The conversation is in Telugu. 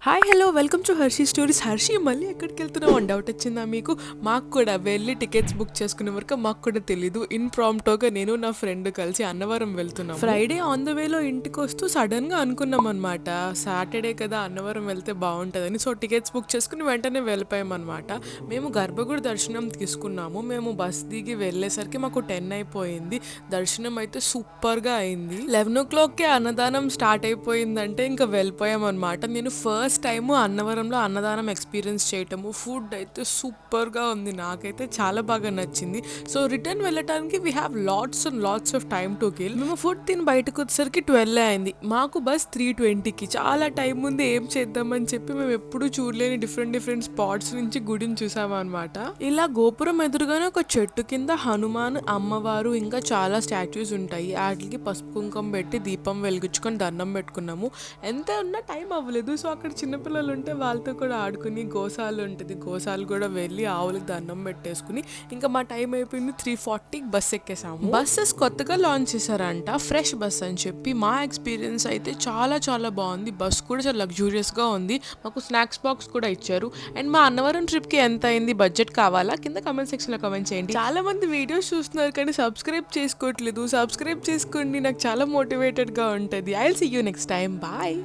Hi hello welcome to Hershey stories. Harshi మళ్ళీ ఎక్కడికి వెళ్తున్నావు అని డౌట్ వచ్చిందా మీకు? మాకు కూడా వెళ్ళి టికెట్స్ బుక్ చేసుకునే వరకు మాకు కూడా తెలీదు. ఇన్ప్రాంప్టోగా నేను నా ఫ్రెండ్ కలిసి అన్నవరం వెళ్తున్నాం. ఫ్రైడే ఆన్ ద వేలో ఇంటికి వస్తూ సడన్గా అనుకున్నాం అనమాట, సాటర్డే కదా అన్నవరం వెళ్తే బాగుంటుందని. సో టికెట్స్ బుక్ చేసుకుని వెంటనే వెళ్ళిపోయామన్నమాట. మేము గర్భగుడి దర్శనం తీసుకున్నాము. మేము బస్ దిగి వెళ్ళేసరికి మాకు 10 అయిపోయింది. దర్శనం అయితే సూపర్గా అయింది. 11 o'clockకే అన్నదానం స్టార్ట్ అయిపోయిందంటే ఇంకా వెళ్ళిపోయామన్నమాట. నేను ఫస్ట్ టైము అన్నవరంలో అన్నదానం ఎక్స్పీరియన్స్ చేయటము. ఫుడ్ అయితే సూపర్గా ఉంది, నాకైతే చాలా బాగా నచ్చింది. సో రిటర్న్ వెళ్ళటానికి we have lots and lots of time to kill. మేము ఫుడ్ తిని బయటకు వచ్చేసరికి 12 అయింది. మాకు బస్ 3:20కి. చాలా టైం ఉంది, ఏం చేద్దామని చెప్పి మేము ఎప్పుడూ చూడలేని డిఫరెంట్ స్పాట్స్ నుంచి గుడిని చూసామన్నమాట. ఇలా గోపురం ఎదురుగానే ఒక చెట్టు కింద హనుమాన్, అమ్మవారు ఇంకా చాలా స్టాచ్యూస్ ఉంటాయి. వాటికి పసుపు కుంకుమ పెట్టి దీపం వెలిగించుకొని దండం పెట్టుకున్నాము. ఎంత ఉన్నా టైం అవ్వలేదు. సో అక్కడ చిన్నపిల్లలు ఉంటే వాళ్ళతో కూడా ఆడుకుని, గోశాల ఉంటుంది, గోశాల కూడా వెళ్ళి ఆవులకు దండం పెట్టేసుకుని ఇంకా మా టైం అయిపోయింది. 3:40కి బస్ ఎక్కేసాము. బస్సెస్ కొత్తగా లాంచ్ చేశారంట, ఫ్రెష్ బస్ అని చెప్పి. మా ఎక్స్పీరియన్స్ అయితే చాలా బాగుంది. బస్ కూడా చాలా లగ్జూరియస్గా ఉంది. మాకు స్నాక్స్ బాక్స్ కూడా ఇచ్చారు. అండ్ మా అన్నవరం ట్రిప్కి ఎంత అయింది, బడ్జెట్ కావాలా కింద కమెంట్ సెక్షన్లో కమెంట్ చేయండి. చాలా మంది వీడియోస్ చూస్తున్నారు కానీ సబ్స్క్రైబ్ చేసుకోవట్లేదు. సబ్స్క్రైబ్ చేసుకోండి, నాకు చాలా మోటివేటెడ్గా ఉంటుంది. I will see you next time. Bye.